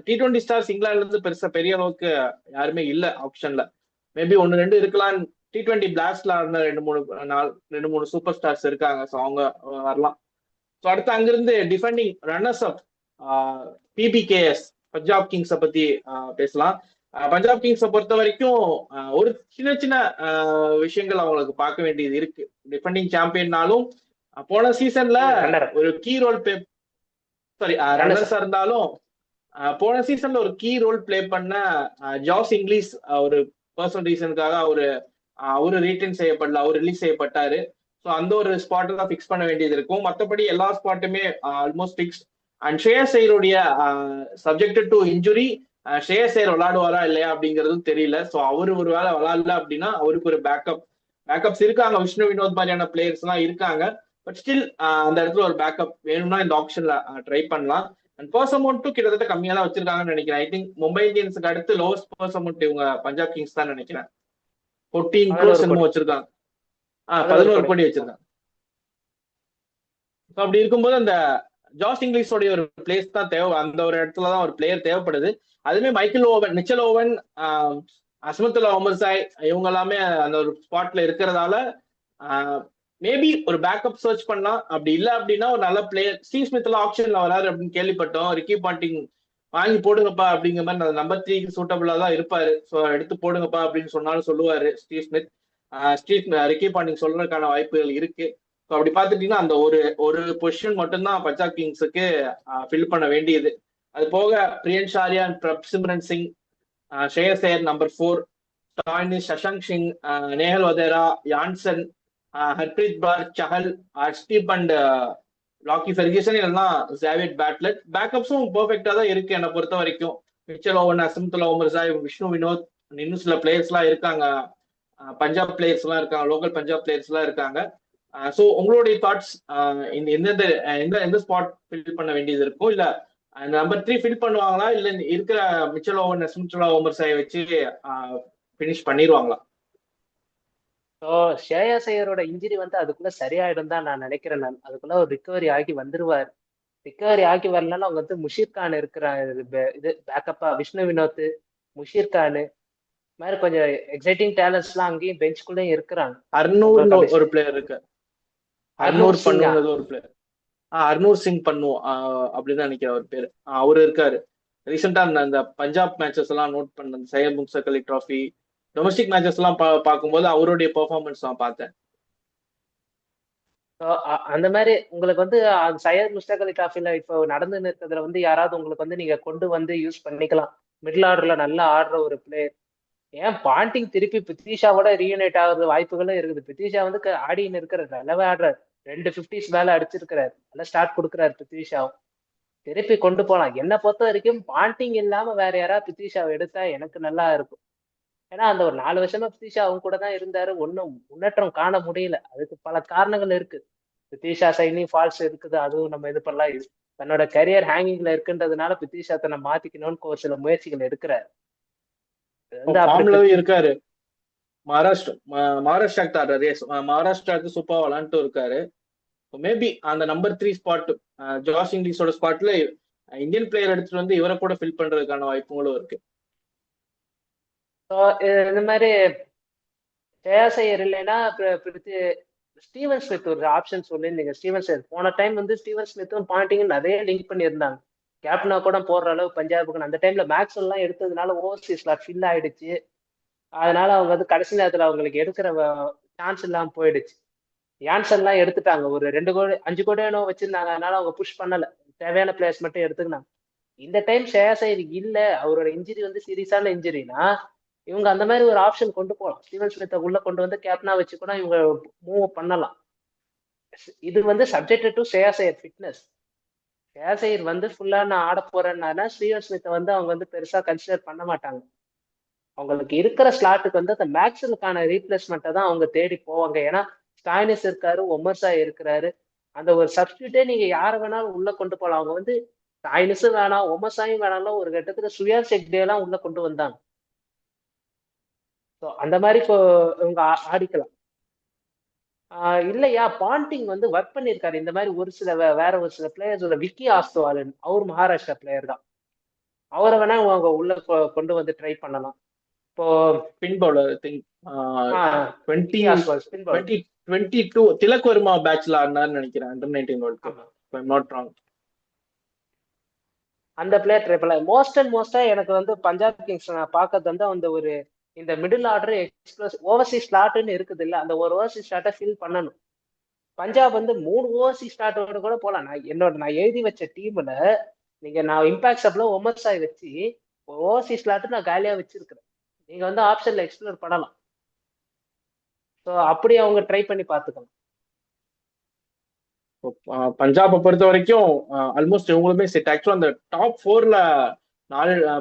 T20 ஸ்டார்ஸ் இங்கிலாந்துல இருந்து பெருசா பெரிய அளவுக்கு யாருமே இல்லை ஆப்ஷன்ல. மேபி 1-2 இருக்கலாம். T20 பிளாஸ்ட்ல இருந்த 2-3 சூப்பர் ஸ்டார்ஸ் இருக்காங்க. ஸோ அவங்க வரலாம். ஸோ அடுத்து அங்கிருந்து defending runners up PBKS Punjab கிங்ஸை பத்தி பேசலாம். பஞ்சாப் கிங்ஸை பொறுத்த வரைக்கும் ஒரு சின்ன சின்ன விஷயங்கள் அவங்களுக்கு பார்க்க வேண்டியது இருக்கு. டிஃபெண்டிங் சாம்பியன்னாலும் போன சீசன்ல ஒரு கீ ரோல் பிளே ரன்னர்ஸா இருந்தாலும் போன சீசன்ல ஒரு கீ ரோல் பிளே பண்ண ஜாஸ் இங்கிலீஷ் ஒரு பர்சனல் ரீசனுக்காக அவரு ரீட்டைன் செய்யப்படல, அவர் ரிலீஸ் செய்யப்பட்டாரு. ஸோ அந்த ஒரு ஸ்பாட்டை தான் ஃபிக்ஸ் பண்ண வேண்டியது இருக்கும். மற்றபடி எல்லா ஸ்பாட்டுமே ஆல்மோஸ்ட் ஃபிக்ஸ். அண்ட் ஷ்ரேயஸ் ஐயருடைய subjected to injury, Shreyas Iyer விளையாடுவாரா இல்லையா அப்படிங்கிறதும் தெரியல. ஸோ அவரு ஒரு வேளை விளையாடல அப்படின்னா அவருக்கு ஒரு பேக்கப்ஸ் இருக்காங்க. விஷ்ணு வினோத் மாதிரியான பிளேயர்ஸ் எல்லாம் இருக்காங்க. பட் ஸ்டில் அந்த இடத்துல ஒரு பேக்கப் வேணும்னா இந்த ஆப்ஷன்ல ட்ரை பண்ணலாம். அண்ட் பர்ஸ் அமௌண்ட்டும் கிட்டத்தட்ட கம்மியா தான் வச்சிருக்காங்கன்னு நினைக்கிறேன். ஐ திங்க் மும்பை இந்தியன்ஸுக்கு அடுத்து லோவஸ்ட் பர்ஸ் அமௌண்ட் இவங்க பஞ்சாப் கிங்ஸ் தான் நினைக்கிறேன். 14 crores என்னமோ வச்சிருக்காங்க. 11 கோடி வச்சிருக்காங்க. அப்படி இருக்கும்போது அந்த ஜாஸ் இங்கிலீஷோடைய ஒரு பிளேஸ் தான் தேவை. அந்த ஒரு இடத்துலதான் ஒரு பிளேயர் தேவைப்படுது. அதுமே Michael Owen, Mitchell Owen, Azmatullah Omarzai இவங்க எல்லாமே அந்த ஒரு ஸ்பாட்ல இருக்கிறதால மேபி ஒரு பேக்கப் சர்ச் பண்ணலாம். அப்படி இல்ல அப்படின்னா ஒரு நல்ல பிளேயர் ஸ்டீவ் ஸ்மித் எல்லாம் ஆப்ஷன்ல வராரு அப்படின்னு கேள்விப்பட்டோம். ரிக்கி பாண்டிங் வாங்கி போடுங்கப்பா அப்படிங்கிற மாதிரி நம்பர் 3 சூட்டபிளா தான் இருப்பாரு. ஸோ எடுத்து போடுங்கப்பா அப்படின்னு சொன்னாலும் சொல்லுவாரு ஸ்டீவ் ஸ்மித். ரிக்கி பாண்டிங் சொல்றதுக்கான வாய்ப்புகள் இருக்கு. ஸோ அப்படி பார்த்துட்டீங்கன்னா அந்த ஒரு பொசிஷன் மட்டும்தான் பஞ்சாப் கிங்ஸுக்கு ஃபில் பண்ண வேண்டியது. அது போக Priyansh Arya, Prabhsimran Singh, Shreyas Iyer number 4, Stoinis, Shashank Singh, Nehal Wadhera, Jansen, Harpreet Brar, Chahal, Arshdeep and Lockie Ferguson, எல்லாம் ஜாவியட் பேட்லெட். பேக்கப்ஸும் பெர்ஃபெக்டா தான் இருக்கு என்னை பொறுத்த வரைக்கும். மிச்சல் ஓவன், அஸ்மத்துல்லா ஒமர்சாய், விஷ்ணு வினோத், இன்னும் சில பிளேயர்ஸ் எல்லாம் இருக்காங்க. பஞ்சாப் பிளேயர்ஸ் எல்லாம் இருக்காங்க, லோக்கல் பஞ்சாப் பிளேயர்ஸ் எல்லாம் இருக்காங்க. ஸோ உங்களுடைய தாட்ஸ் எந்த ஸ்பாட் ஃபில் பண்ண வேண்டியது இருக்கும்? இல்ல நம்பர் 3 ஃபில் பண்ணுவாங்களா, இல்ல இருக்கிற மிச்சல் ஓவன், அஸ்மத்துல்லா ஒமர்சாய் வச்சு ஃபினிஷ் பண்ணிடுவாங்களா? ஸோ ஷ்ரேயஸ் ஐயரோட இன்ஜுரி வந்து அதுக்குள்ள சரியாயிடும் தான் நான் நினைக்கிறேன். நான் அதுக்குள்ள ஒரு ரிகவரி ஆகி வந்துருவார். ரிகவரி ஆகி வரலன்னா அவங்க வந்து முஷீர் கான் இருக்கிற இது பேக்கப்பா, விஷ்ணு வினோத், முஷீர் கான் மாதிரி கொஞ்சம் எக்ஸைட்டிங் டேலண்ட்ஸ் எல்லாம் அங்கேயும் பெஞ்சுக்குள்ளேயும் இருக்கிறாங்க. அர்னூர் ஒரு பிளேயர் இருக்கு, அர்னூர் பண்ணுவது ஒரு பிளேயர். அர்னூர் சிங் பண்ணுவோம் அப்படின்னு நினைக்கிறேன் அவர் பேரு. அவரு இருக்காரு. ரீசெண்டா அந்த பஞ்சாப் மேட்சஸ் எல்லாம் நோட் பண்ண, சையத் முஸ்தக் அலி டிராஃபி டொமஸ்டிக் மேட்சஸ் எல்லாம் பார்க்கும்போது அவருடைய பெர்ஃபார்மன்ஸ் நான் பார்த்தேன். அந்த மாதிரி உங்களுக்கு வந்து சையத் முஸ்தக் அலி டிராஃபில இப்போ நடந்து இருக்கிறதுல வந்து யாராவது உங்களுக்கு வந்து நீங்க கொண்டு வந்து யூஸ் பண்ணிக்கலாம். மிடில் ஆர்டர்ல நல்லா ஆடுற ஒரு பிளேயர். ஏன் பாண்டிங் திருப்பி பிரித்விஷாவோட ரீயூனைட் ஆகுற வாய்ப்புகளும் இருக்குது. பிரித்விஷா வந்து ஆடின்னு இருக்கிறார், நல்லாவே ஆடுறாரு. 2 50s மேல அடிச்சிருக்கிறாரு, நல்லா ஸ்டார்ட் கொடுக்குறாரு. பிரித்விஷாவும் திருப்பி கொண்டு போலாம். என்னை பொறுத்த வரைக்கும் பாண்டிங் இல்லாம வேற யாராவது பிரித்விஷாவை எடுத்தா எனக்கு நல்லா இருக்கும். ஏன்னா அந்த ஒரு 4 வருஷமா பிரித்விஷா அவங்க கூட தான் இருந்தாரு, ஒன்னும் முன்னேற்றம் காண முடியல. அதுக்கு பல காரணங்கள் இருக்கு. பிரித்விஷா சைட்லயும் ஃபால்ஸ் இருக்குது, அதுவும் நம்ம இது பண்ணலாம். தன்னோட கரியர் ஹேங்கிங்ல இருக்குன்றதுனால பிரித்விஷா தன்னை மாத்திக்கணும்னு ஒரு சில முயற்சிகள் எடுக்கிறாரு. இருக்காரு மகாராஷ்டிராக்கு சூப்பரா விளாண்டு இருக்காரு. மேபி அந்த நம்பர் 3 ஸ்பாட் ஜாஸ் இங்கிலீஷோட ஸ்பாட்ல இந்தியன் பிளேயர் எடுத்துட்டு வந்து இவரை கூட ஃபில் பண்றதுக்கான வாய்ப்புகளும் இருக்கு. இந்த மாதிரி ஷ்ரேயஸ் ஐயர் இல்லைன்னா ஸ்டீவன் ஸ்மித் ஒரு ஆப்ஷன் சொல்லியிருந்தீங்க. ஸ்டீவன் ஸ்மித் போன டைம் வந்து ஸ்டீவன் ஸ்மித்தும் பாண்டிங்கும் நிறைய லிங்க் பண்ணியிருந்தாங்க. கேப்டனா கூட போடுற அளவு பஞ்சாபுக்கு அந்த டைம்ல மேக்ஸ் எல்லாம் எடுத்ததுனால ஓவர்சீஸ் ஸ்லாட் ஃபில் ஆயிடுச்சு. அதனால அவங்க வந்து கடைசி நேரத்துல அவங்களுக்கு எடுக்கிற சான்ஸ் இல்லாம போயிடுச்சு. யான்சன்லாம் எடுத்துட்டாங்க, ஒரு 2 கோடி 5 கோடி வச்சிருந்தாங்க. அதனால அவங்க புஷ் பண்ணல, தேவையான பிளேயர்ஸ் மட்டும் எடுத்துக்கினாங்க. இந்த டைம் ஷ்ரேயஸ் ஐயர் இல்ல, அவரோட இன்ஜுரி வந்து சீரியஸான இன்ஜுரினா இவங்க அந்த மாதிரி ஒரு ஆப்ஷன் கொண்டு போகலாம். ஸ்டீவன் ஸ்மித்தை உள்ள கொண்டு வந்து கேப்டனா வச்சு கூட இவங்க மூவ் பண்ணலாம். இது வந்து subject to Shreyas Iyer fitness. Shreyas Iyer வந்து ஃபுல்லா நான் ஆட போறேன்னா ஸ்டீவன் ஸ்மித்தை வந்து அவங்க வந்து பெருசா கன்சிடர் பண்ண மாட்டாங்க. அவங்களுக்கு இருக்கிற ஸ்லாட்டுக்கு வந்து அந்த மேக்ஸ்வெலுக்கான ரீப்ளேஸ்மெண்ட்டை தான் அவங்க தேடி போவாங்க. ஏன்னா ஸ்டாயினிஸ் இருக்காரு, ஒமர்ஸா இருக்கிறாரு. அந்த ஒரு சப்ஸ்டியூட்டே நீங்க யாரை வேணாலும் உள்ள கொண்டு போகலாம். அவங்க வந்து ஸ்டாயினிஸும் வேணாம், ஒமர்ஸாயும் வேணாம்ல ஒரு கட்டத்துல சுயான் செக்டே எல்லாம் உள்ள கொண்டு வந்தாங்க. ஸோ அந்த மாதிரி இவங்க ஆடிக்கலாம். இல்லையா பாண்டிங் வந்து ஒர்க் பண்ணியிருக்காரு இந்த மாதிரி ஒரு சில வேற ஒரு சில பிளேயர்ஸோட. விக்கி ஆஸ்துவாலன் அவர் மகாராஷ்டிரா பிளேயர் தான். அவரை வேணா அவங்க உள்ள கொண்டு வந்து ட்ரை பண்ணலாம். இப்போ spin bowler think Vicky Ostwal spin bowler 22 Tilak Varma பேட்ச்ல ஆடினார்னு நினைக்கிறேன் under 19 world cup not wrong. அந்த பிளேயர் ட்ரை பண்ணலாம். மோஸ்டா எனக்கு வந்து பஞ்சாப் கிங்ஸ் நான் பார்க்கறது வந்து அந்த ஒரு இந்த மிடில் ஆர்டர் எக்ஸ்பிரஸ் ஓவர்சீஸ் ஸ்லாட்னு இருக்குது இல்ல, அந்த ஒரு ஓவர்சீஸ் ஸ்லாட்டை ஃபில் பண்ணணும். பஞ்சாப் வந்து 3 ஓவர்சீஸ் ஸ்லாட்டோட கூட போகலாம். நான் எழுதி வச்ச டீம்ல நான் இம்பாக்ட் சப்ல ஒமர்சாய் வச்சு ஓவர்சீஸ் ஸ்லாட் நான் காலியா வச்சிருக்கிறேன். நீங்க வந்து ஆப்ஷன்ல எக்ஸ்ப்ளோர் பண்ணலாம். ஸோ அப்படி அவங்க ட்ரை பண்ணி பார்த்துக்கலாம். பஞ்சாபை பொறுத்த வரைக்கும் ஆல்மோஸ்ட் இவங்களுமே செட். ஆக்சுவலா அந்த டாப் 4ல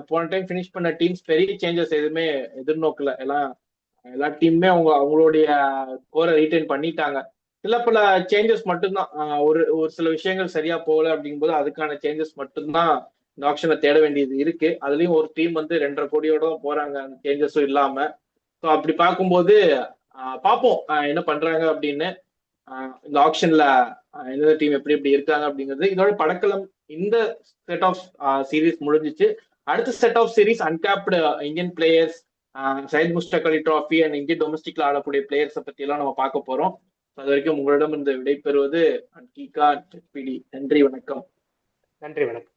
போன டைம் ஃபினிஷ் பண்ண டீம்ஸ் பெரிய சேஞ்சஸ் எதுவுமே எதிர்நோக்கல. எல்லா டீமுமே அவங்களுடைய கோரை ரீட்டைன் பண்ணிட்டாங்க. சில பல சேஞ்சஸ் மட்டும்தான், ஒரு சில விஷயங்கள் சரியா போகல அப்படிங்கும்போது அதுக்கான சேஞ்சஸ் மட்டும்தான் இந்த ஆப்ஷனை தேட வேண்டியது இருக்கு. அதுலயும் ஒரு டீம் வந்து 2.5 கோடியோட தான் போறாங்க அந்த சேஞ்சஸும் இல்லாம. ஸோ அப்படி பார்க்கும்போது பார்ப்போம் என்ன பண்றாங்க அப்படின்னு. இந்த ஆப்ஷன்ல எந்த டீம் எப்படி இருக்காங்க அப்படிங்கிறது. இதோட படக்கலம் இந்த செட் ஆஃப் சீரீஸ் முடிஞ்சிச்சு. அடுத்த set of series uncapped Indian players, Syed Mushtaq Ali trophy and Indian டொமஸ்டிக்ல ஆடக்கூடிய பிளேயர்ஸை பத்தி எல்லாம் நம்ம பார்க்க போறோம். அது வரைக்கும் உங்களிடம் இந்த விடைபெறுவது அன்கிகா. நன்றி, வணக்கம். நன்றி, வணக்கம்.